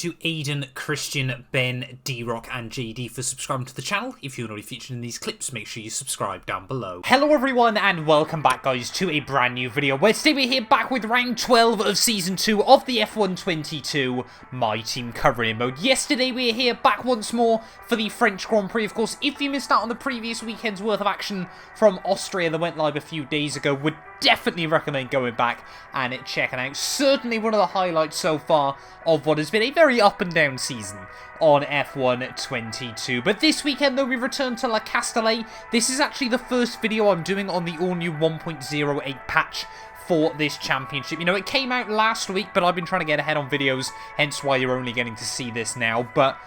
to Aiden, Christian, Ben, D-Rock and JD for subscribing to the channel. If you're already featured in these clips, make sure you subscribe down below. Hello everyone and welcome back guys to a brand new video where today we're here back with round 12 of season 2 of the F1 22 My Team covering mode. Yesterday we were here back once more for the French Grand Prix. Of course, if you missed out on the previous weekend's worth of action from Austria that went live a few days ago, would definitely recommend going back and checking out. Certainly one of the highlights so far of what has been a very up and down season on F1 22. But this weekend though, we return to La Castellet. This is actually the first video I'm doing on the all-new 1.08 patch for this championship. You know, it came out last week, but I've been trying to get ahead on videos, hence why you're only getting to see this now. But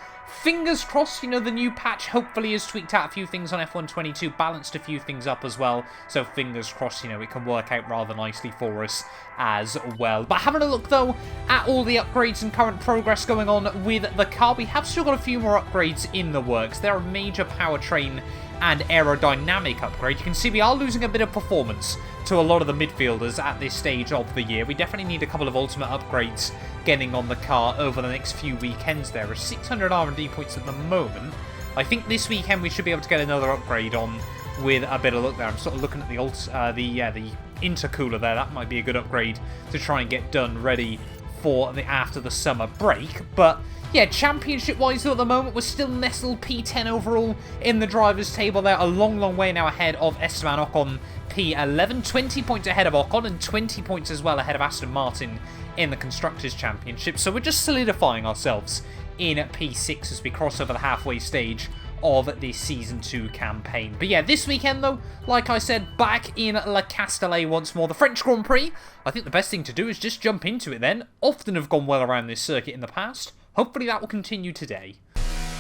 fingers crossed, you know, the new patch hopefully has tweaked out a few things on F1 22, balanced a few things up as well. So fingers crossed, you know, it can work out rather nicely for us as well. But having a look though at all the upgrades and current progress going on with the car, we have still got a few more upgrades in the works. There are major powertrain and aerodynamic upgrades. You can see we are losing a bit of performance to a lot of the midfielders at this stage of the year. We definitely need a couple of ultimate upgrades getting on the car over the next few weekends. There are 600 R&D points at the moment. I think this weekend we should be able to get another upgrade on with a bit of luck there. I'm sort of looking at the intercooler there. That might be a good upgrade to try and get done ready for after the summer break. But yeah, championship-wise though, at the moment, we're still nestled P10 overall in the drivers' table there. A long, long way now ahead of Esteban Ocon, P11. 20 points ahead of Ocon and 20 points as well ahead of Aston Martin in the Constructors' Championship. So we're just solidifying ourselves in P6 as we cross over the halfway stage of this Season 2 campaign. But yeah, this weekend though, like I said, back in La Castellet once more. The French Grand Prix, I think the best thing to do is just jump into it then. Often have gone well around this circuit in the past. Hopefully that will continue today.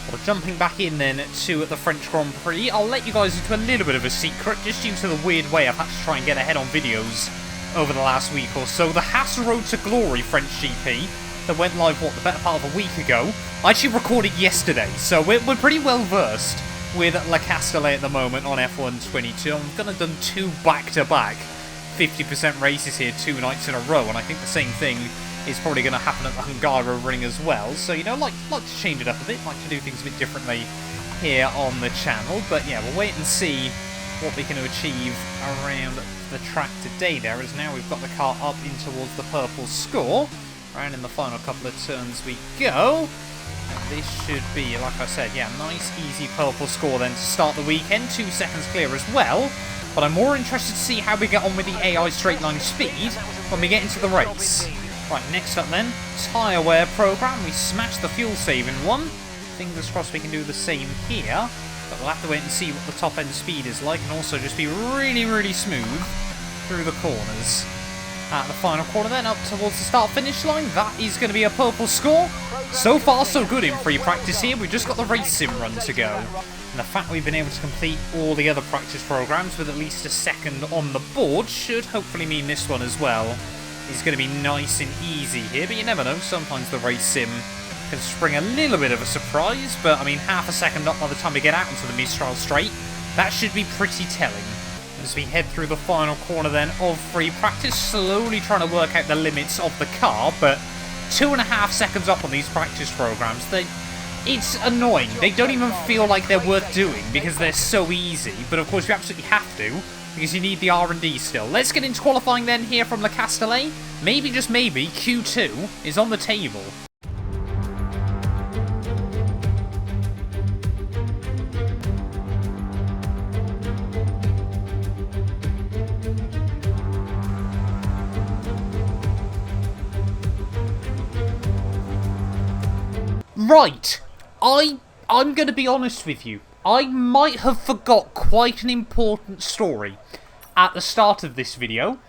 Well, jumping back in then to the French Grand Prix, I'll let you guys into a little bit of a secret, just due to the weird way I've had to try and get ahead on videos over the last week or so. The Haas Road to Glory French GP that went live, what, the better part of a week ago, I actually recorded yesterday, so we're pretty well versed with La Castellet at the moment on F1 22. I'm going to do 2 back-to-back 50% races here 2 nights in a row, and I think the same thing is probably going to happen at the Hungaro Ring as well. So, you know, like to change it up a bit, like to do things a bit differently here on the channel. But yeah, we'll wait and see what we can achieve around the track today there, as now we've got the car up in towards the purple score. Around in the final couple of turns we go. And this should be, like I said, yeah, nice easy purple score then to start the weekend. 2 seconds clear as well. But I'm more interested to see how we get on with the AI straight line speed when we get into the race. Right, next up then, tyre wear program. We smashed the fuel saving one. Fingers crossed we can do the same here. But we'll have to wait and see what the top end speed is like, and also just be really, really smooth through the corners. At the final corner then, up towards the start-finish line, that is going to be a purple score. So far, so good in free practice here. We've just got the race sim run to go. And the fact we've been able to complete all the other practice programs with at least a second on the board should hopefully mean this one as well is going to be nice and easy here. But you never know, sometimes the race sim can spring a little bit of a surprise. But, I mean, half a second up by the time we get out into the Mistral Straight, that should be pretty telling. As we head through the final corner then of free practice, slowly trying to work out the limits of the car, but 2.5 seconds up on these practice programs, it's annoying. They don't even feel like they're worth doing because they're so easy, but of course you absolutely have to because you need the R&D still. Let's get into qualifying then here from La Castellet. Maybe, just maybe, Q2 is on the table. Right, I'm going to be honest with you. I might have forgot quite an important story at the start of this video.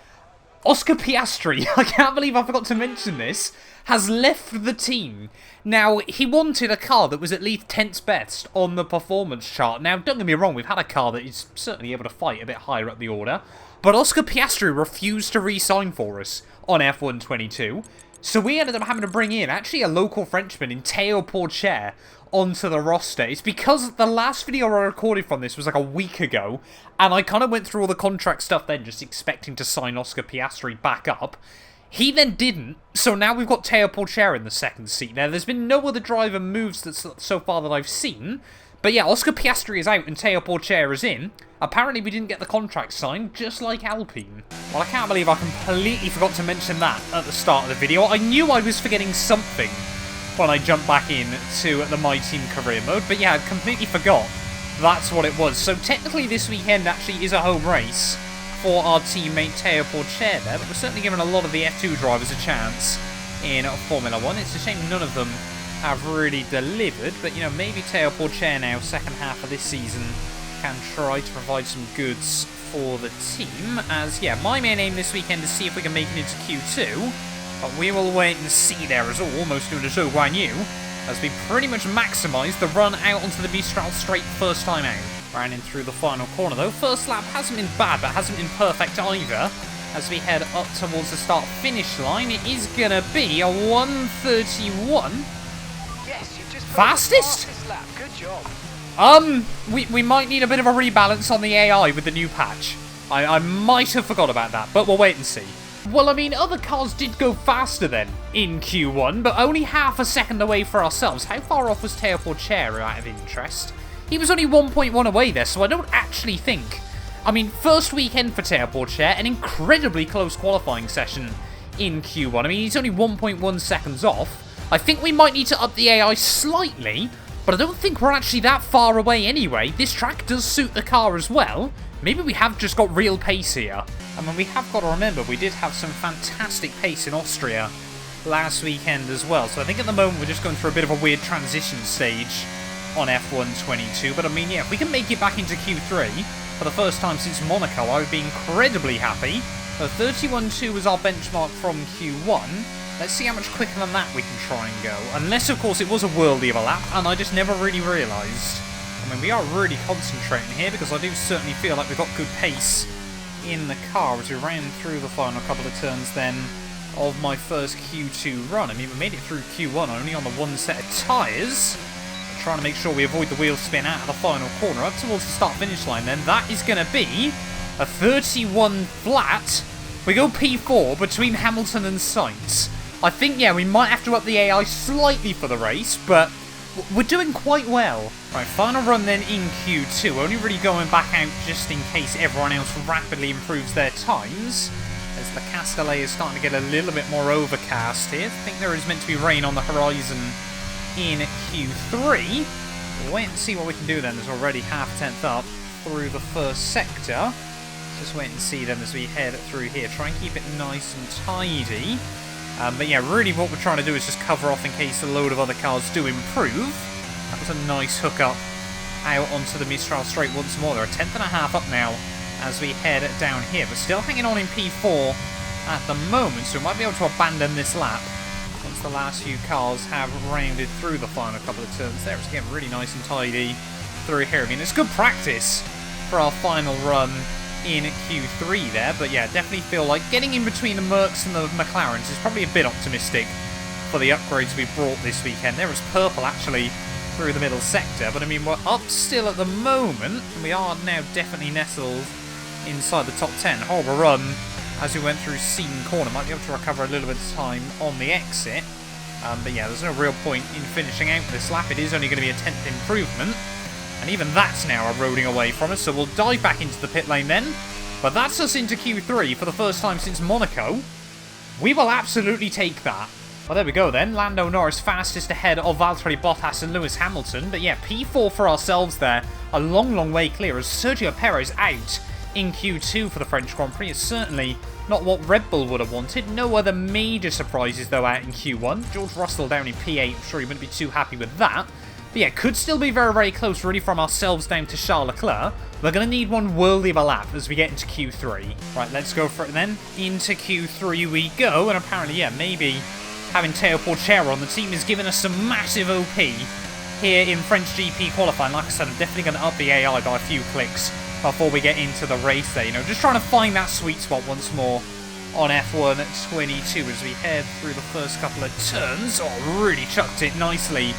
Oscar Piastri, I can't believe I forgot to mention this, has left the team. Now, he wanted a car that was at least 10th best on the performance chart. Now, don't get me wrong, we've had a car that is certainly able to fight a bit higher up the order, but Oscar Piastri refused to re-sign for us on F1 22. So we ended up having to bring in, actually, a local Frenchman in Théo Pourchaire onto the roster. It's because the last video I recorded from this was like a week ago, and I kind of went through all the contract stuff then, just expecting to sign Oscar Piastri back up. He then didn't, so now we've got Teo Porchera in the second seat. Now, there's been no other driver moves so far that I've seen. But yeah, Oscar Piastri is out and Teo Porchera is in. Apparently, we didn't get the contract signed, just like Alpine. Well, I can't believe I completely forgot to mention that at the start of the video. I knew I was forgetting something when I jumped back in to the My Team career mode. But yeah, I completely forgot that's what it was. So technically, this weekend actually is a home race for our teammate Teo Porchera there, but we're certainly giving a lot of the F2 drivers a chance in Formula 1. It's a shame none of them have really delivered, but, you know, maybe Teo Porchera now, second half of this season, can try to provide some goods for the team, as, yeah, my main aim this weekend is to see if we can make it into Q2, but we will wait and see there as well, almost doing it so brand new, as we pretty much maximise the run out onto the Mistral straight first time out. Rounding through the final corner though. First lap hasn't been bad, but hasn't been perfect either. As we head up towards the start-finish line, it is going to be a 1:31. Yes, you just fastest lap. Good job. We might need a bit of a rebalance on the AI with the new patch. I might have forgot about that, but we'll wait and see. Well, I mean, other cars did go faster then in Q1, but only half a second away for ourselves. How far off was Teo Porchera out of interest? He was only 1.1 away there, so I don't actually think... I mean, first weekend for Teo Porchera, an incredibly close qualifying session in Q1. I mean, he's only 1.1 seconds off. I think we might need to up the AI slightly, but I don't think we're actually that far away anyway. This track does suit the car as well. Maybe we have just got real pace here. I mean, we have got to remember, we did have some fantastic pace in Austria last weekend as well. So I think at the moment we're just going through a bit of a weird transition stage on F1 22, but I mean, yeah, if we can make it back into Q3 for the first time since Monaco, I would be incredibly happy. 31.2 was our benchmark from Q1. Let's see how much quicker than that we can try and go. Unless, of course, it was a worldie of a lap, and I just never really realised. I mean, we are really concentrating here, because I do certainly feel like we've got good pace in the car as we ran through the final couple of turns then of my first Q2 run. I mean, we made it through Q1 only on the one set of tyres. Trying to make sure we avoid the wheel spin out of the final corner up towards the start-finish line then. That is going to be a 31 flat. We go P4 between Hamilton and Sainz. I think, yeah, we might have to up the AI slightly for the race, but we're doing quite well. Right, final run then in Q2. Only really going back out just in case everyone else rapidly improves their times, as the Castellet is starting to get a little bit more overcast here. I think there is meant to be rain on the horizon in Q3. We'll wait and see what we can do then. There's already half a tenth up through the first sector. Just wait and see then as we head through here. Try and keep it nice and tidy. But yeah, really what we're trying to do is just cover off in case a load of other cars do improve. That was a nice hook up out onto the Mistral straight once more. They're a tenth and a half up now as we head down here, but still hanging on in P4 at the moment, so we might be able to abandon this lap once the last few cars have rounded through the final couple of turns there. It's getting really nice and tidy through here. I mean, it's good practice for our final run in Q3 there, but yeah, definitely feel like getting in between the Mercs and the McLarens is probably a bit optimistic for the upgrades we brought this weekend. There was purple actually through the middle sector, but I mean, we're up still at the moment, and we are now definitely nestled inside the top 10. Horrible run as we went through Seaton Corner. Might be able to recover a little bit of time on the exit. But yeah, there's no real point in finishing out this lap. It is only going to be a 10th improvement. And even that's now eroding away from us. So we'll dive back into the pit lane then. But that's us into Q3 for the first time since Monaco. We will absolutely take that. Well, there we go then. Lando Norris fastest ahead of Valtteri Bottas and Lewis Hamilton. But yeah, P4 for ourselves there. A long, long way clear as Sergio Perez out in Q2 for the French Grand Prix. It's certainly not what Red Bull would have wanted. No other major surprises though out in Q1. George Russell down in P8. I'm sure he wouldn't be too happy with that. But yeah, could still be very, very close really from ourselves down to Charles Leclerc. We're going to need one worldly of a lap as we get into Q3. Right, let's go for it then. Into Q3 we go. And apparently, yeah, maybe having Teo Porchera on the team is giving us some massive OP here in French GP qualifying. Like I said, I'm definitely going to up the AI by a few clicks before we get into the race there. You know, just trying to find that sweet spot once more on F1 22 as we head through the first couple of turns. Oh, really chucked it nicely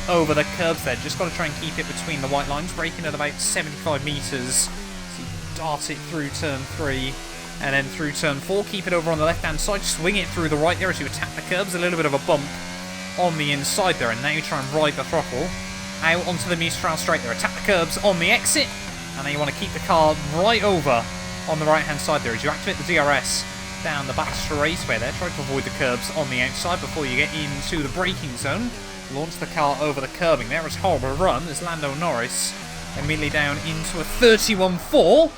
over the curbs there. Just got to try and keep it between the white lines, braking at about 75 metres. So you dart it through turn 3 And then through turn 4, keep it over on the left-hand side, swing it through the right there as you attack the curbs. A little bit of a bump on the inside there, and now you try and ride the throttle out onto the Mistral straight there. Attack the curbs on the exit, and then you want to keep the car right over on the right-hand side there as you activate the DRS down the Baxter Raceway there. Try to avoid the curbs on the outside before you get into the braking zone. Launch the car over the curbing there. It's a horrible run as Lando Norris immediately down into a 31.4.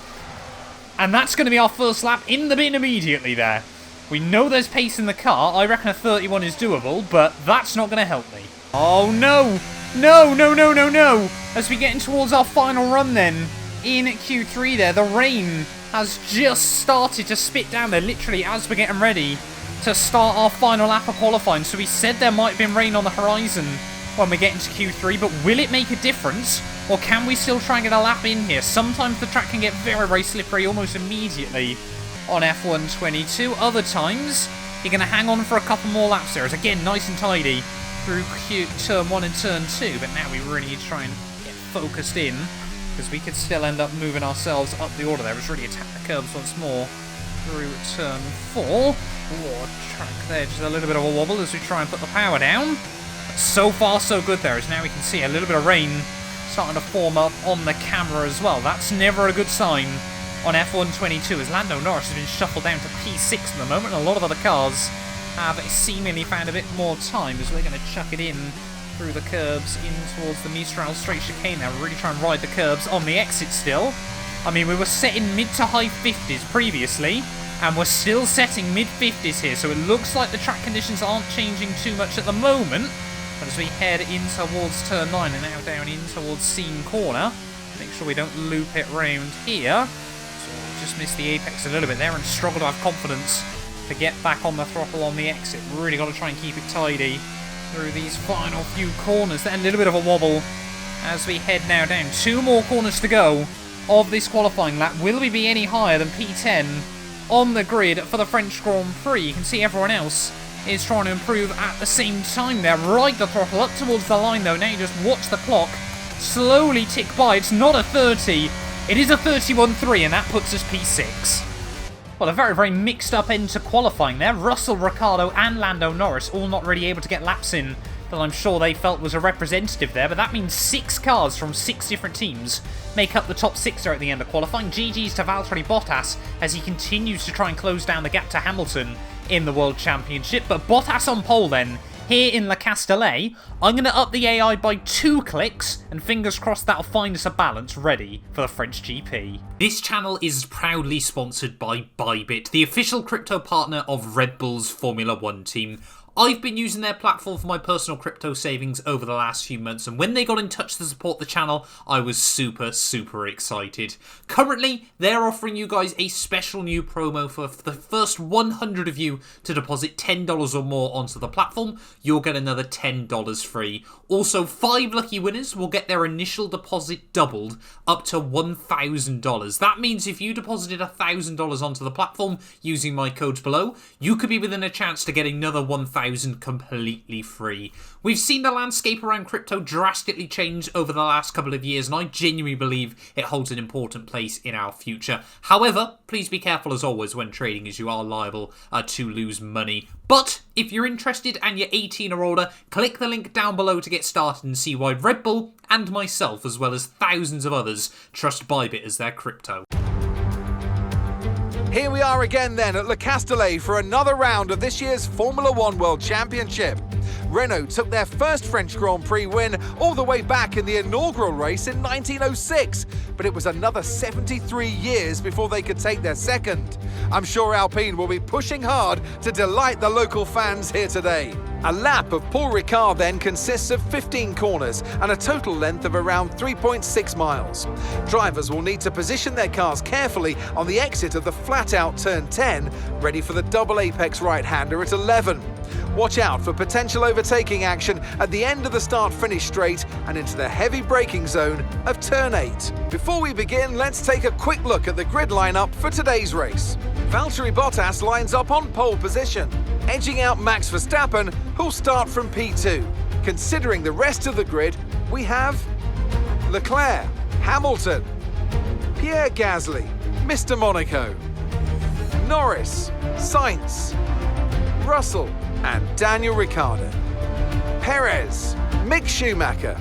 And that's going to be our first lap in the bin immediately there. We know there's pace in the car. I reckon a 31 is doable, but that's not going to help me. Oh, no. No, no, no, no, no. As we get in towards our final run then, in Q3 there, the rain has just started to spit down there, literally as we're getting ready to start our final lap of qualifying. So we said there might have been rain on the horizon when we get into Q3, but will it make a difference? Or can we still try and get a lap in here? Sometimes the track can get very, very slippery almost immediately on F1 22. Other times, you're going to hang on for a couple more laps there. It's again nice and tidy through turn 1 and turn 2. But now we really need to try and get focused in, because we could still end up moving ourselves up the order there. Let's really attack the curbs once more through turn 4. Oh, track there, just a little bit of a wobble as we try and put the power down. But so far, so good there, as now we can see a little bit of rain starting to form up on the camera as well. That's never a good sign on F1 22, as Lando Norris has been shuffled down to P6 at the moment, and a lot of other cars have seemingly found a bit more time as we're going to chuck it in through the curbs in towards the Mistral straight chicane now. We're really trying to ride the curbs on the exit still. I mean, we were setting mid to high 50s previously, and we're still setting mid 50s here, so it looks like the track conditions aren't changing too much at the moment. But as we head in towards turn 9 and now down in towards Scene Corner, make sure we don't loop it round here. So we just missed the apex a little bit there and struggle to have confidence to get back on the throttle on the exit. Really got to try and keep it tidy through these final few corners. Then a little bit of a wobble as we head now down. 2 more corners to go of this qualifying lap. Will we be any higher than P10 on the grid for the French Grand Prix? You can see everyone else is trying to improve at the same time there. Ride the throttle up towards the line though. Now you just watch the clock slowly tick by. It's not a 30. It is a 31.3, and that puts us P6. Well, a very, very mixed up end to qualifying there. Russell, Ricciardo and Lando Norris all not really able to get laps in that I'm sure they felt was a representative there, but that means 6 cars from 6 different teams make up the top 6 there at the end of qualifying. GG's to Valtteri Bottas as he continues to try and close down the gap to Hamilton in the World Championship. But Bottas on pole then, here in Le Castellet. I'm going to up the AI by 2 clicks, and fingers crossed that'll find us a balance ready for the French GP. This channel is proudly sponsored by Bybit, the official crypto partner of Red Bull's Formula 1 team. I've been using their platform for my personal crypto savings over the last few months, and when they got in touch to support the channel, I was super, super excited. Currently, they're offering you guys a special new promo for the first 100 of you to deposit $10 or more onto the platform. You'll get another $10 free. Also, 5 lucky winners will get their initial deposit doubled up to $1,000. That means if you deposited $1,000 onto the platform using my codes below, you could be within a chance to get another $1,000 completely free. We've seen the landscape around crypto drastically change over the last couple of years, and I genuinely believe it holds an important place in our future. However, please be careful as always when trading, as you are liable to lose money. But if you're interested and you're 18 or older, click the link down below to get started and see why Red Bull and myself, as well as thousands of others, trust Bybit as their crypto. Here we are again then at Le Castellet for another round of this year's Formula 1 World Championship. Renault took their first French Grand Prix win all the way back in the inaugural race in 1906, but it was another 73 years before they could take their second. I'm sure Alpine will be pushing hard to delight the local fans here today. A lap of Paul Ricard then consists of 15 corners and a total length of around 3.6 miles. Drivers will need to position their cars carefully on the exit of the flat-out turn 10, ready for the double apex right-hander at 11. Watch out for potential overtaking action at the end of the start-finish straight and into the heavy braking zone of turn 8. Before we begin, let's take a quick look at the grid lineup for today's race. Valtteri Bottas lines up on pole position, edging out Max Verstappen, who'll start from P2. Considering the rest of the grid, we have Leclerc, Hamilton, Pierre Gasly, Mr. Monaco, Norris, Sainz, Russell and Daniel Ricciardo, Perez, Mick Schumacher,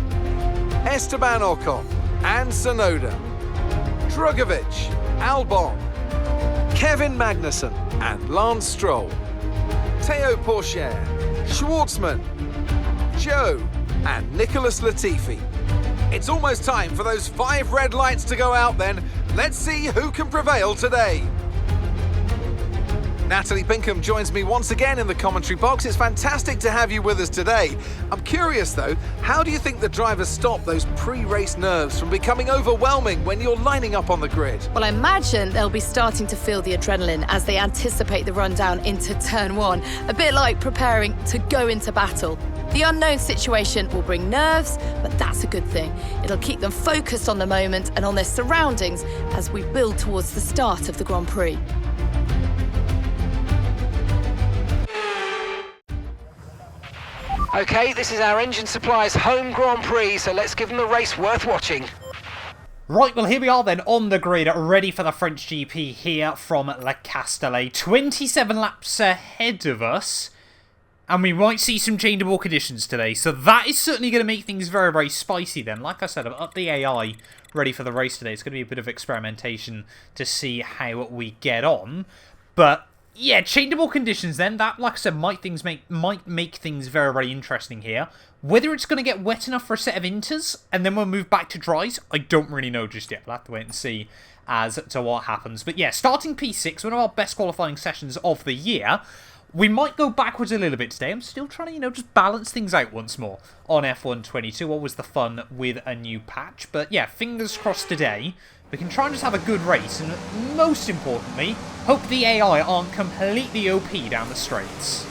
Esteban Ocon and Tsunoda, Drugovich, Albon, Kevin Magnussen and Lance Stroll, Théo Pourchaire, Schwartzman, Joe and Nicholas Latifi. It's almost time for those 5 red lights to go out then. Let's see who can prevail today. Natalie Pinkham joins me once again in the commentary box. It's fantastic to have you with us today. I'm curious though, how do you think the drivers stop those pre-race nerves from becoming overwhelming when you're lining up on the grid? Well, I imagine they'll be starting to feel the adrenaline as they anticipate the rundown into turn 1, a bit like preparing to go into battle. The unknown situation will bring nerves, but that's a good thing. It'll keep them focused on the moment and on their surroundings as we build towards the start of the Grand Prix. Okay, this is our engine supplier's home Grand Prix, so let's give them a race worth watching. Right, well here we are then on the grid, ready for the French GP here from Le Castellet. 27 laps ahead of us, and we might see some changeable conditions today. So that is certainly going to make things very, very spicy then. Like I said, I've upped the AI ready for the race today. It's going to be a bit of experimentation to see how we get on. But yeah, changeable conditions then. That, like I said, might make things very, very interesting here. Whether it's going to get wet enough for a set of inters, and then we'll move back to dries, I don't really know just yet. We'll have to wait and see as to what happens. But yeah, starting P6, one of our best qualifying sessions of the year. We might go backwards a little bit today. I'm still trying to, just balance things out once more on F1 22. Always the fun with a new patch. But yeah, fingers crossed today. We can try and just have a good race, and most importantly, hope the AI aren't completely OP down the straights.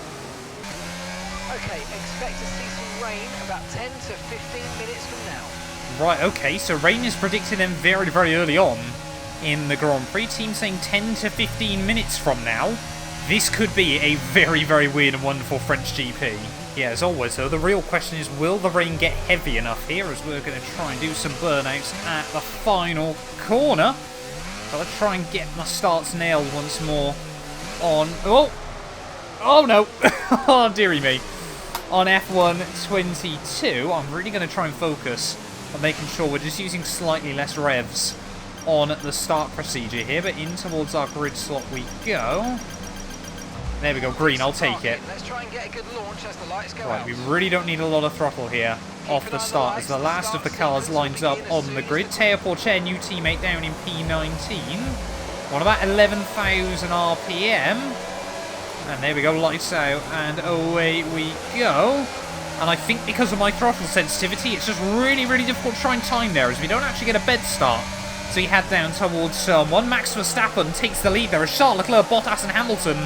Okay, expect to see some rain about 10 to 15 minutes from now. Right, okay, so rain is predicted then very, very early on in the Grand Prix. Team saying 10 to 15 minutes from now. This could be a very, very weird and wonderful French GP. Yeah, as always, though, the real question is, will the rain get heavy enough here, as we're going to try and do some burnouts at the final corner. Gotta try and get my starts nailed once more on... Oh no! Oh, dearie me. On F1 22, I'm really going to try and focus on making sure we're just using slightly less revs on the start procedure here, but in towards our grid slot we go. There we go, green, I'll take it. Let's try and get a good launch as the lights go Right, out. we really don't need a lot of throttle here off the start as the last of the cars lines up on the grid. Théo Pourchaire, new teammate down in P19. On about 11,000 RPM. And there we go, lights out, and away we go. And I think because of my throttle sensitivity, it's just really, really difficult to try and time there, as we don't actually get a bed start. So we head down towards one. Max Verstappen takes the lead there as Charles Leclerc, Bottas and Hamilton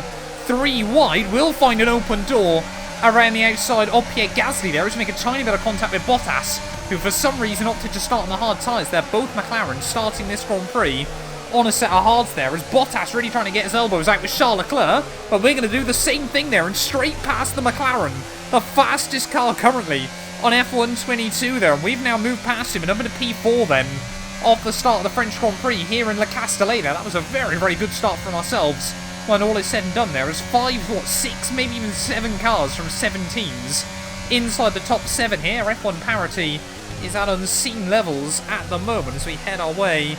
3 wide. Will find an open door around the outside of Pierre Gasly there as we make a tiny bit of contact with Bottas, who for some reason opted to start on the hard tyres. They're both McLaren starting this Grand Prix on a set of hards there, as Bottas really trying to get his elbows out with Charles Leclerc, but we're going to do the same thing there and straight past the McLaren, the fastest car currently on F1 22 there, and we've now moved past him and up into P4 then off the start of the French Grand Prix here in Le Castellet. That was a very, very good start from ourselves when all is said and done there, as 6, maybe even 7 cars from 7 teams inside the top 7 here. F1 parity is at unseen levels at the moment as we head our way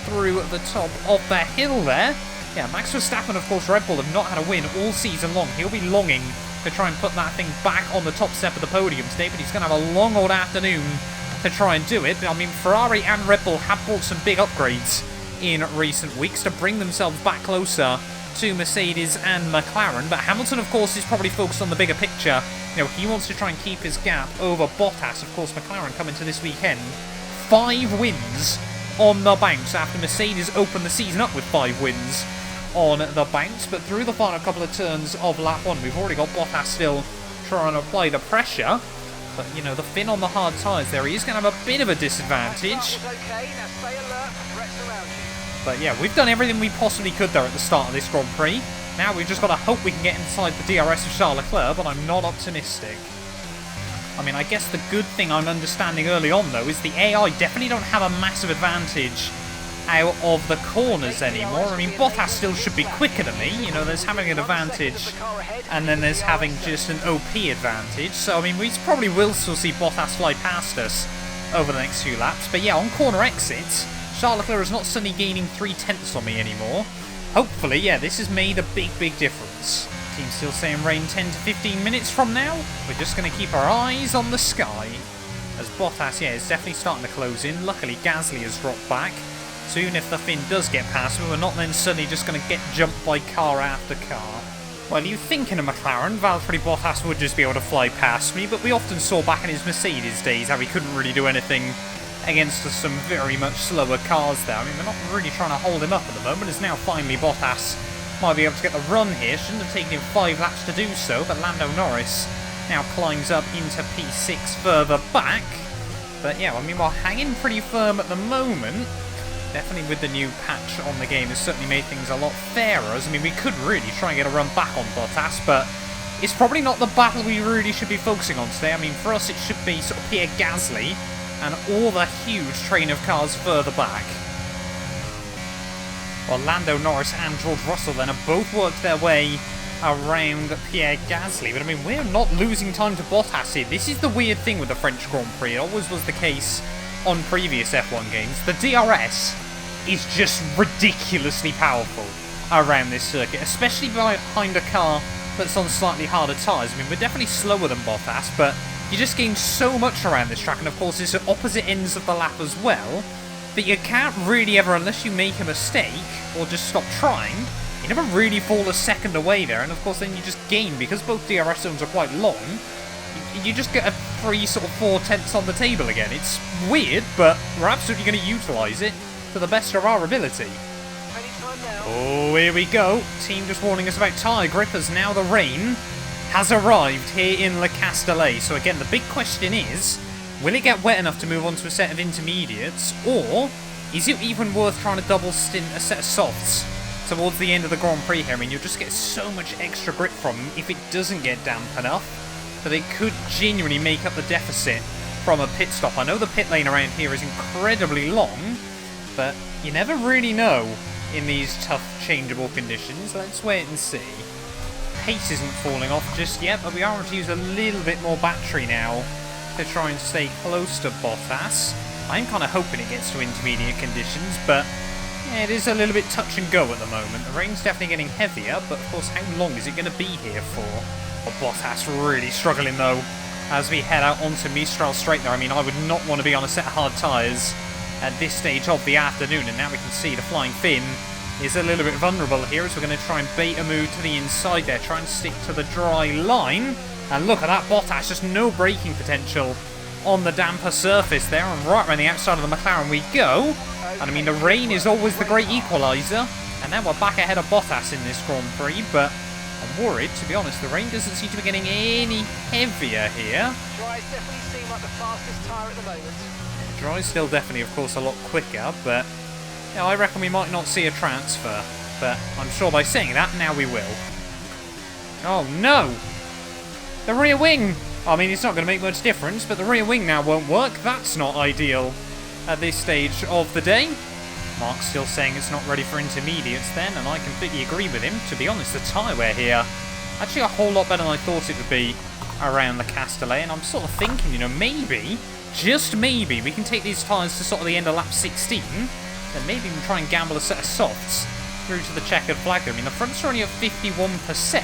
through the top of the hill there. Yeah, Max Verstappen, of course, Red Bull have not had a win all season long. He'll be longing to try and put that thing back on the top step of the podium today, but he's going to have a long old afternoon to try and do it. I mean, Ferrari and Red Bull have brought some big upgrades in recent weeks to bring themselves back closer to Mercedes and McLaren, but Hamilton, of course, is probably focused on the bigger picture. He wants to try and keep his gap over Bottas. Of course, McLaren coming to this weekend 5 wins on the bounce after Mercedes opened the season up with 5 wins on the bounce, but through the final couple of turns of lap 1, we've already got Bottas still trying to apply the pressure, but the fin on the hard tyres there, he is going to have a bit of a disadvantage. But yeah, we've done everything we possibly could there at the start of this Grand Prix. Now we've just got to hope we can get inside the DRS of Charles Leclerc, but I'm not optimistic. I mean, I guess the good thing I'm understanding early on, though, is the AI definitely don't have a massive advantage out of the corners anymore. I mean, Bottas still should be quicker than me. You know, there's having an advantage, and then there's having just an OP advantage. So, I mean, we probably will still see Bottas fly past us over the next few laps. But yeah, on corner exits, Charles Leclerc is not suddenly gaining 3/10 on me anymore. Hopefully, yeah, this has made a big, big difference. Team still saying rain 10 to 15 minutes from now. We're just going to keep our eyes on the sky. As Bottas, yeah, is definitely starting to close in. Luckily, Gasly has dropped back. So even if the Finn does get past me, we're not then suddenly just going to get jumped by car after car. Well, you think in a McLaren, Valtteri Bottas would just be able to fly past me, but we often saw back in his Mercedes days how he couldn't really do anything against some very much slower cars there. I mean, we're not really trying to hold him up at the moment, as now finally Bottas might be able to get the run here. Shouldn't have taken him 5 laps to do so, but Lando Norris now climbs up into P6 further back. But yeah, I mean, we're hanging pretty firm at the moment. Definitely with the new patch on the game has certainly made things a lot fairer. I mean, we could really try and get a run back on Bottas, but it's probably not the battle we really should be focusing on today. I mean, for us it should be sort of Pierre Gasly and all the huge train of cars further back. Well, Lando Norris and George Russell then have both worked their way around Pierre Gasly, but I mean, we're not losing time to Bottas here. This is the weird thing with the French Grand Prix. It always was the case on previous F1 games. The DRS is just ridiculously powerful around this circuit, especially behind a car that's on slightly harder tyres. I mean, we're definitely slower than Bottas, but you just gain so much around this track, and of course it's at opposite ends of the lap as well, that you can't really ever, unless you make a mistake or just stop trying, you never really fall a second away there. And of course then you just gain, because both DRS zones are quite long, you just get a free sort of 4/10 on the table again. It's weird, but we're absolutely going to utilise it to the best of our ability. Oh, here we go. Team just warning us about tyre grip, as now the rain has arrived here in Le Castellet. So again, the big question is, will it get wet enough to move on to a set of intermediates, or is it even worth trying to double stint a set of softs towards the end of the Grand Prix here? I mean, you'll just get so much extra grip from them if it doesn't get damp enough that it could genuinely make up the deficit from a pit stop. I know the pit lane around here is incredibly long, but you never really know in these tough changeable conditions. Let's wait and see. Pace isn't falling off just yet, but we are going to use a little bit more battery now to try and stay close to Bottas. I'm kind of hoping it gets to intermediate conditions, but yeah, it is a little bit touch and go at the moment. The rain's definitely getting heavier, but of course, how long is it going to be here for? Oh, Bottas really struggling though as we head out onto Mistral Straight there. I mean, I would not want to be on a set of hard tyres at this stage of the afternoon, and now we can see the Flying Finn is a little bit vulnerable here, as we're going to try and bait a move to the inside there, try and stick to the dry line. And look at that, Bottas, just no braking potential on the damper surface there, and right around the outside of the McLaren we go. And I mean, the rain is always the great equaliser, and now we're back ahead of Bottas in this Grand Prix, but I'm worried, to be honest. The rain doesn't seem to be getting any heavier here. Dries definitely seem like the fastest tyre at the moment. Dry's still definitely, of course, a lot quicker, but yeah, I reckon we might not see a transfer. But I'm sure by saying that, now we will. Oh no! The rear wing! I mean, it's not going to make much difference, but the rear wing now won't work. That's not ideal at this stage of the day. Mark's still saying it's not ready for intermediates then, and I completely agree with him. To be honest, the tyre wear here, actually a whole lot better than I thought it would be around the Castellet, and I'm sort of thinking, you know, maybe, just maybe, we can take these tyres to sort of the end of lap 16, then maybe we can try and gamble a set of softs through to the checkered flag there. I mean, the fronts are only at 51%.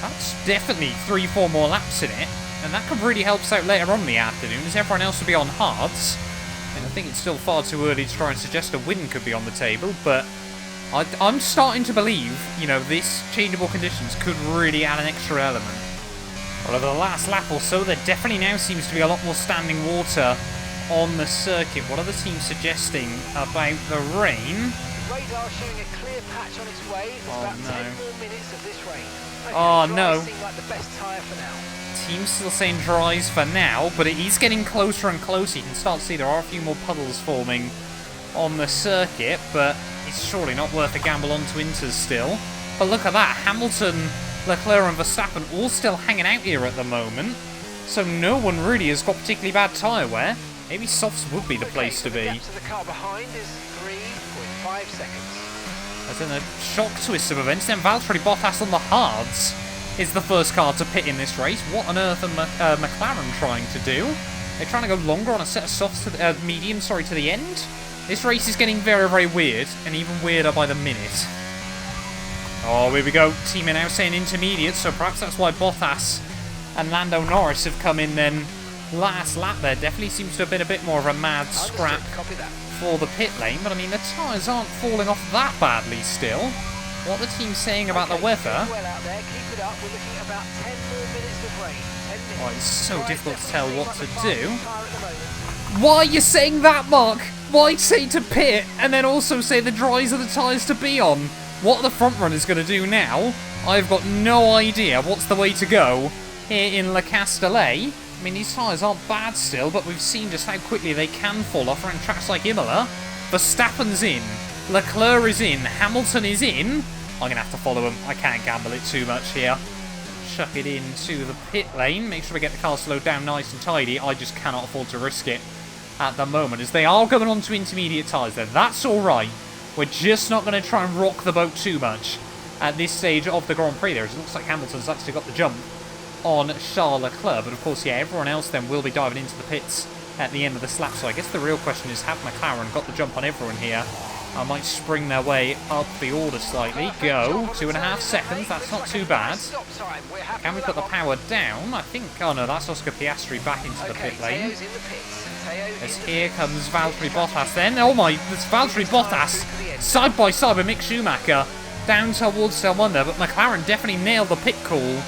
That's definitely 3-4 more laps in it, and that could really help us out later on in the afternoon, as everyone else will be on hards. And I think it's still far too early to try and suggest a win could be on the table, but I'm starting to believe, you know, this changeable conditions could really add an extra element. Well, over the last lap or so, there definitely now seems to be a lot more standing water on the circuit. What are the teams suggesting about the rain? Radar showing a clear patch on its way. There's about 10 more minutes of this rain. Okay, oh no. Seem like the best tyre for now. Team's still saying dries for now, but it is getting closer and closer. You can start to see there are a few more puddles forming on the circuit, but it's surely not worth a gamble onto Inters still. But look at that, Hamilton, Leclerc and Verstappen all still hanging out here at the moment, so no one really has got particularly bad tyre wear. Maybe softs would be the place to be. The gap to the car behind is 3, 5 seconds. As in a shock twist of events, then Valtteri Bottas on the hards is the first car to pit in this race. What on earth are McLaren trying to do? They're trying to go longer on a set of softs to the, medium, sorry, to the end. This race is getting very, very weird, and even weirder by the minute. Oh, here we go. Team are now saying intermediate, so perhaps that's why Bottas and Lando Norris have come in then last lap there. Definitely seems to have been a bit more of a mad scrap for the pit lane, but I mean, the tyres aren't falling off that badly still. What the team's saying about the weather... Well out there. Keep it up. We're looking at about 10 more minutes of rain. 10 minutes. Oh, it's so difficult to tell what to do. Why are you saying that, Mark? Why say to pit and then also say the dries are the tyres to be on? What are the front runners going to do now? I've got no idea what's the way to go here in Le Castellet. I mean, these tyres aren't bad still, but we've seen just how quickly they can fall off around tracks like Imola. Verstappen's in, Leclerc is in, Hamilton is in. I'm going to have to follow him. I can't gamble it too much here. Chuck it into the pit lane. Make sure we get the car slowed down nice and tidy. I just cannot afford to risk it at the moment, as they are going on to intermediate tyres there. That's alright. We're just not going to try and rock the boat too much at this stage of the Grand Prix there, as it looks like Hamilton's actually got the jump on Charles Leclerc. But of course, yeah, everyone else then will be diving into the pits at the end of this lap. So I guess the real question is, have McLaren got the jump on everyone here? I might spring their way up the order slightly. Go. 2.5 seconds. That's not too bad. Can we put the power down? I think... Oh no, that's Oscar Piastri back into the pit lane. As here comes Valtteri Bottas then. Oh my, this Valtteri Bottas side by side with Mick Schumacher down towards turn 1 there. But McLaren definitely nailed the pit call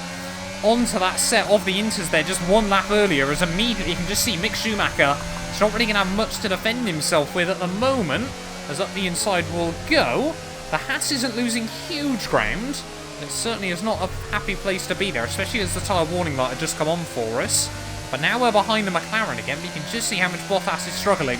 onto that set of the Inters there just one lap earlier, as immediately you can just see Mick Schumacher is not really going to have much to defend himself with at the moment, as up the inside will go. The Haas isn't losing huge ground. It certainly is not a happy place to be there, especially as the tyre warning light had just come on for us. But now we're behind the McLaren again, but you can just see how much Bottas is struggling.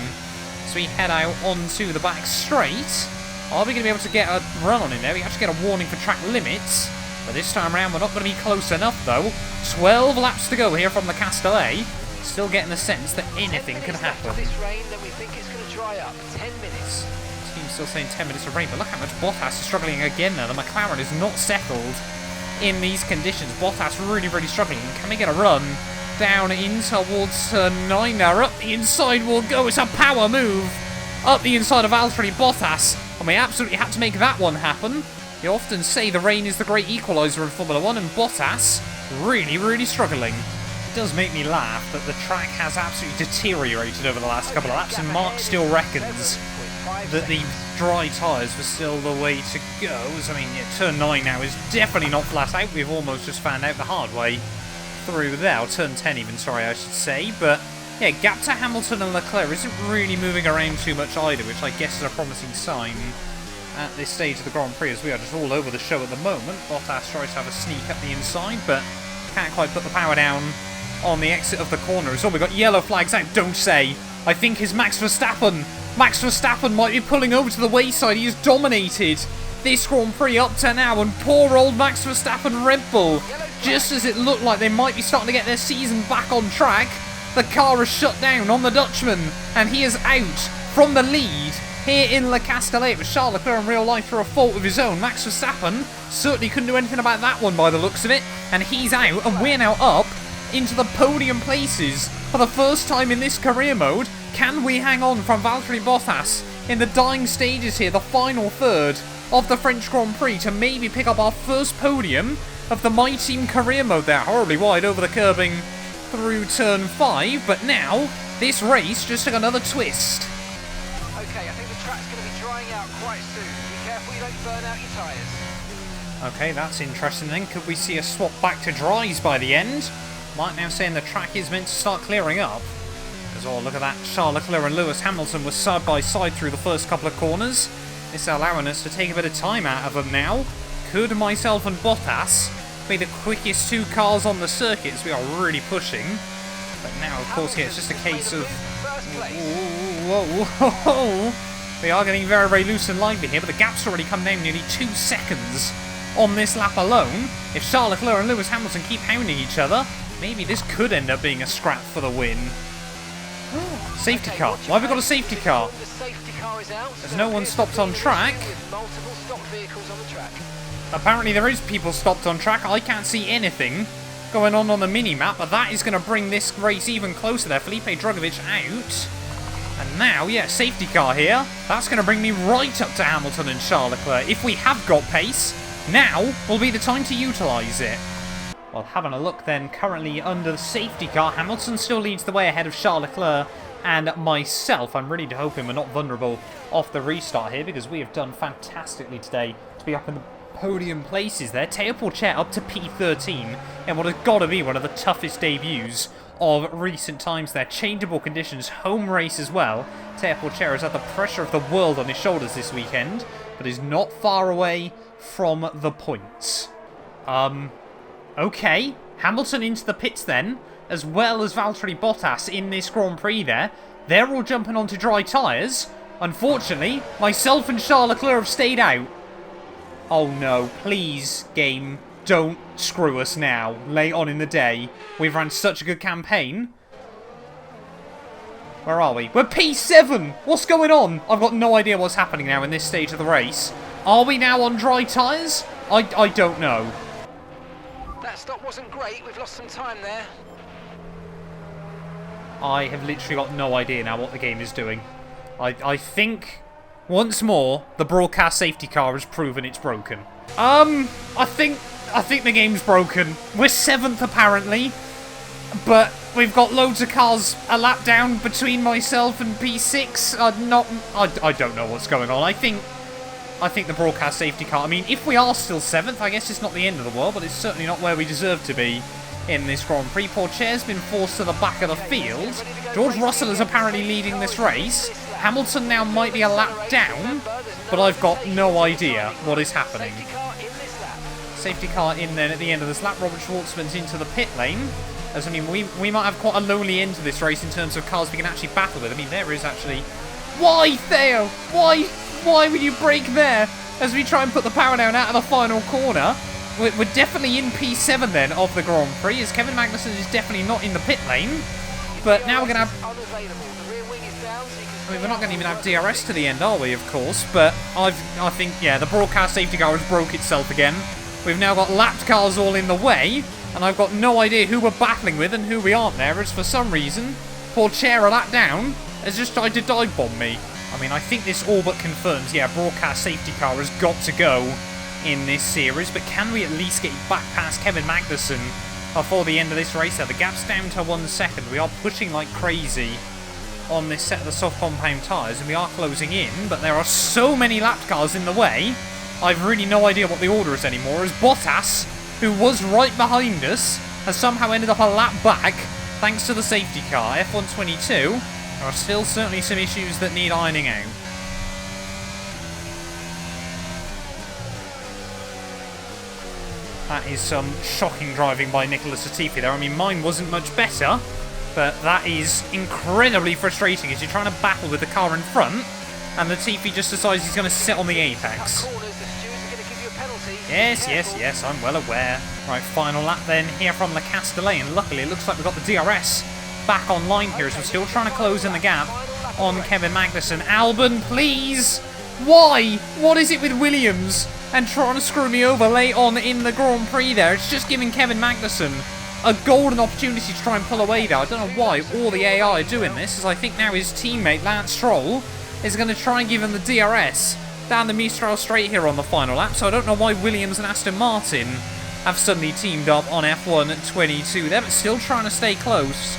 So we head out onto the back straight. Are we going to be able to get a run on in there? We actually get a warning for track limits. But this time around, we're not going to be close enough, though. 12 laps to go here from the Castellet. Still getting the sense that anything can happen. This rain, then we think it's going to dry up. 10 minutes. Team's still saying 10 minutes of rain, but look how much Bottas is struggling again now. The McLaren is not settled in these conditions. Bottas really, really struggling. Can we get a run down in towards turn 9 now? Up the inside will go. It's a power move up the inside of Valtteri Bottas, and we absolutely had to make that one happen. You often say the rain is the great equaliser in Formula 1, and Bottas really, really struggling. It does make me laugh that the track has absolutely deteriorated over the last couple of laps, and Mark still reckons that the dry tyres were still the way to go. I mean, yeah, turn 9 now is definitely not flat out. We've almost just found out the hard way through there. Or turn 10 even, sorry, I should say. But yeah, gap to Hamilton and Leclerc isn't really moving around too much either, which I guess is a promising sign at this stage of the Grand Prix, as we are just all over the show at the moment. Bottas tries to have a sneak up the inside, but can't quite put the power down on the exit of the corner. So we've got yellow flags out. Don't say. I think is Max Verstappen. Max Verstappen might be pulling over to the wayside. He has dominated this Grand Prix up to now, and poor old Max Verstappen Red Bull, just as it looked like they might be starting to get their season back on track, the car is shut down on the Dutchman, and he is out from the lead here in Le Castellet. With Charles Leclerc in real life through a fault of his own. Max Verstappen certainly couldn't do anything about that one by the looks of it, and he's out, and we're now up into the podium places for the first time in this career mode. Can we hang on from Valtteri Bottas in the dying stages here, the final third of the French Grand Prix, to maybe pick up our first podium of the My Team career mode there? Horribly wide over the curbing through turn 5, but now this race just took another twist. Okay, I think the track's going to be drying out quite soon. Be careful you don't burn out your tyres. Okay, that's interesting then. Could we see a swap back to dries by the end? Mike now saying the track is meant to start clearing up. As well, look at that. Charles Leclerc and Lewis Hamilton were side by side through the first couple of corners. This allowing us to take a bit of time out of them now. Could myself and Bottas be the quickest two cars on the circuit, as we are really pushing? But now, of course, here it's just a case of... Whoa. We are getting very, very loose and lively here, but the gap's already come down nearly 2 seconds on this lap alone. If Charles Leclerc and Lewis Hamilton keep hounding each other, maybe this could end up being a scrap for the win. Safety car. Why have we got a safety car? The safety car is out. There's no one stopped on track. With multiple stopped vehicles on the track. Apparently there is people stopped on track. I can't see anything going on the mini-map, but that is going to bring this race even closer there. Felipe Drugovich out. And now, yeah, safety car here. That's going to bring me right up to Hamilton and Charles Leclerc. If we have got pace, now will be the time to utilise it. Well, having a look then, currently under the safety car, Hamilton still leads the way ahead of Charles Leclerc and myself. I'm really hoping we're not vulnerable off the restart here, because we have done fantastically today to be up in the podium places there. Teo Porcher up to P13 in what has got to be one of the toughest debuts of recent times there. Changeable conditions, home race as well. Teo Porcher has had the pressure of the world on his shoulders this weekend, but is not far away from the points. Okay, Hamilton into the pits then, as well as Valtteri Bottas in this Grand Prix there. They're all jumping onto dry tyres. Unfortunately, myself and Charles Leclerc have stayed out. Oh no, please, game, don't screw us now, late on in the day. We've ran such a good campaign. Where are we? We're P7! What's going on? I've got no idea what's happening now in this stage of the race. Are we now on dry tyres? I don't know. That stop wasn't great. We've lost some time there. I have literally got no idea now what the game is doing. I think, once more, the broadcast safety car has proven it's broken. I think the game's broken. We're 7th apparently, but we've got loads of cars a lap down between myself and P6. I don't know what's going on. I think the broadcast safety car, I mean, if we are still 7th, I guess it's not the end of the world, but it's certainly not where we deserve to be in this Grand Prix. Porcher's been forced to the back of the field. George Russell is apparently leading this race. Hamilton now might be a lap down, but I've got no idea what is happening. Safety car in then at the end of this lap. Robert Schwartzman's into the pit lane. As I mean, we might have quite a lonely end to this race in terms of cars we can actually battle with. I mean, there is actually... Why, Theo? Why would you brake there as we try and put the power down out of the final corner? We're definitely in P7 then of the Grand Prix, as Kevin Magnussen is definitely not in the pit lane. But now we're going to have... I mean, we're not going to even have DRS to the end, are we, of course? But I think, yeah, the broadcast safety car has broke itself again. We've now got lapped cars all in the way, and I've got no idea who we're battling with and who we aren't there, as for some reason, Porcher a lap down has just tried to dive bomb me. I mean, I think this all but confirms, yeah, broadcast safety car has got to go in this series, but can we at least get back past Kevin Magnussen before the end of this race? The gap's down to 1 second. We are pushing like crazy on this set of the soft compound tyres, and we are closing in, but there are so many lapped cars in the way, I've really no idea what the order is anymore, as Bottas, who was right behind us, has somehow ended up a lap back thanks to the safety car. F122, there are still certainly some issues that need ironing out. That is some shocking driving by Nicholas Latifi there. I mean, mine wasn't much better, but that is incredibly frustrating as you're trying to battle with the car in front, and Latifi just decides he's going to sit on the apex. Yes, I'm well aware. Right, final lap then here from Le Castellet, and luckily it looks like we've got the DRS back online here as we're still trying to close in the gap on Kevin Magnussen. Albon, please! Why? What is it with Williams and trying to screw me over late on in the Grand Prix there? It's just giving Kevin Magnussen a golden opportunity to try and pull away there. I don't know why all the AI are doing this, as I think now his teammate Lance Stroll is going to try and give him the DRS down the Mistral straight here on the final lap, so I don't know why Williams and Aston Martin have suddenly teamed up on F122 there, but still trying to stay close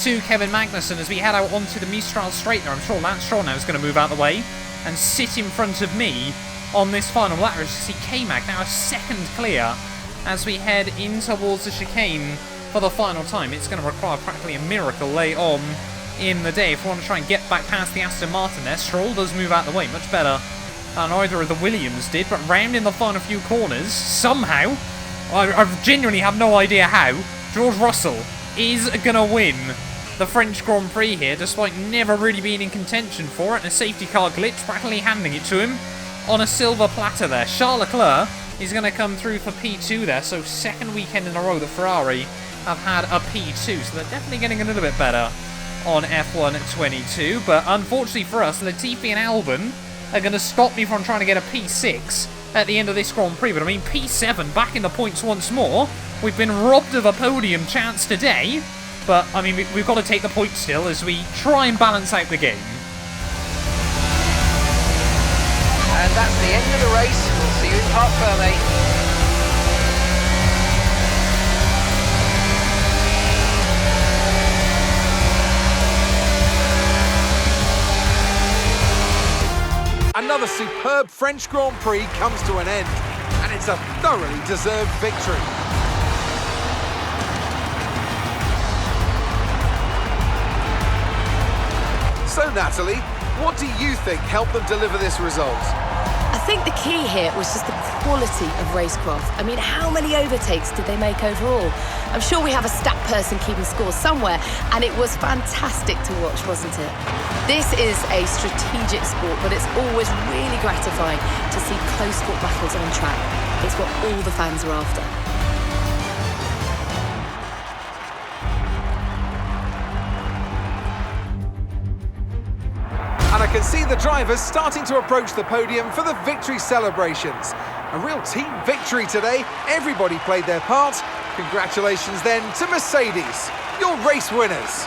to Kevin Magnussen as we head out onto the Mistral straight there. I'm sure Lance Stroll now is going to move out of the way and sit in front of me on this final lap. As you see, K-Mag now a second clear as we head in towards the chicane for the final time. It's going to require practically a miracle late on in the day if we want to try and get back past the Aston Martin there. Stroll does move out of the way, much better than either of the Williams did, but round in the final few corners, somehow, I genuinely have no idea how, George Russell is going to win the French Grand Prix here, despite never really being in contention for it, and a safety car glitch practically handing it to him on a silver platter there. Charles Leclerc is going to come through for P2 there, so second weekend in a row that Ferrari have had a P2, so they're definitely getting a little bit better on F1 22, but unfortunately for us, Latifi and Albon are going to stop me from trying to get a P6 at the end of this Grand Prix. But I mean, P7 back in the points once more. We've been robbed of a podium chance today, but I mean, we've got to take the points still as we try and balance out the game. And that's the end of the race. We'll see you in Parc Fermé. Another superb French Grand Prix comes to an end, and it's a thoroughly deserved victory. So, Natalie, what do you think helped them deliver this result? I think the key here was just the quality of racecraft. I mean, how many overtakes did they make overall? I'm sure we have a stat person keeping scores somewhere, and it was fantastic to watch, wasn't it? This is a strategic sport, but it's always really gratifying to see close-fought battles on track. It's what all the fans are after. And I can see the drivers starting to approach the podium for the victory celebrations. A real team victory today. Everybody played their part. Congratulations then to Mercedes, your race winners.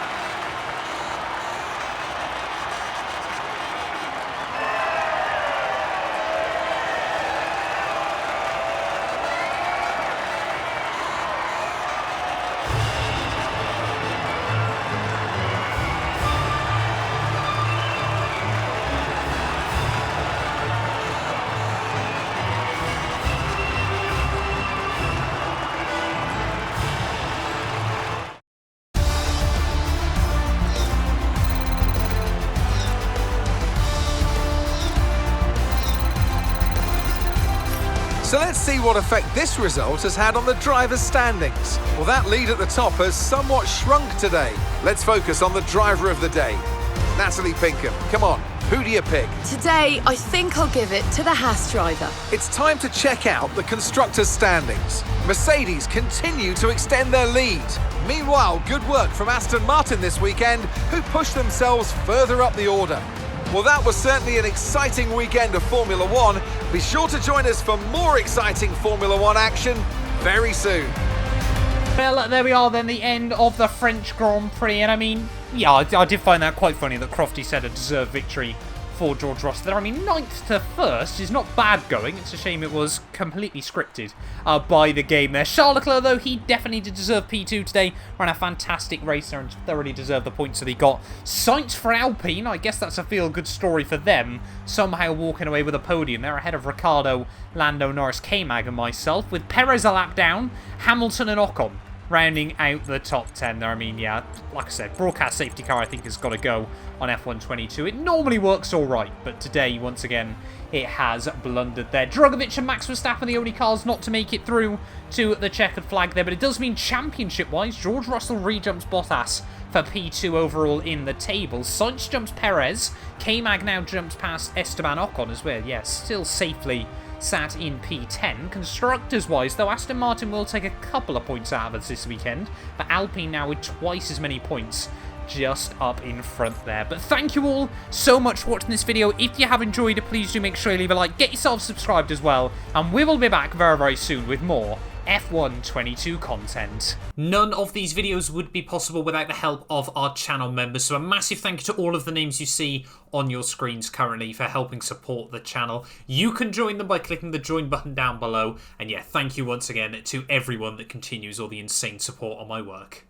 So let's see what effect this result has had on the drivers' standings. Well, that lead at the top has somewhat shrunk today. Let's focus on the driver of the day. Natalie Pinkham, come on, who do you pick? Today, I think I'll give it to the Haas driver. It's time to check out the constructors' standings. Mercedes continue to extend their lead. Meanwhile, good work from Aston Martin this weekend, who pushed themselves further up the order. Well, that was certainly an exciting weekend of Formula One. Be sure to join us for more exciting Formula One action very soon. Well, there we are then, the end of the French Grand Prix. And I mean, yeah, I did find that quite funny that Crofty said a deserved victory for George Russell there. I mean, 9th to 1st is not bad going. It's a shame it was completely scripted by the game there. Charles Leclerc, though, he definitely did deserve P2 today. Ran a fantastic race there and thoroughly deserved the points that he got. Sainz for Alpine, I guess that's a feel-good story for them. Somehow walking away with a podium. They're ahead of Ricciardo, Lando Norris, K-Mag and myself. With Perez a lap down, Hamilton and Ocon rounding out the top 10 there. I mean, yeah, like I said, broadcast safety car I think has got to go on F1 22. It normally works alright, but today, once again, it has blundered there. Drugovich and Max Verstappen, the only cars not to make it through to the checkered flag there, but it does mean championship-wise, George Russell re-jumps Bottas for P2 overall in the table. Sainz jumps Perez. K-Mag now jumps past Esteban Ocon as well. Yes, still safely sat in P10. Constructors-wise, though, Aston Martin will take a couple of points out of us this weekend, but Alpine now with twice as many points just up in front there. But thank you all so much for watching this video. If you have enjoyed it, please do make sure you leave a like, get yourself subscribed as well, and we will be back very, very soon with more F1 22 content. None of these videos would be possible without the help of our channel members, so a massive thank you to all of the names you see on your screens currently for helping support the channel. You can join them by clicking the join button down below, and yeah, thank you once again to everyone that continues all the insane support on my work.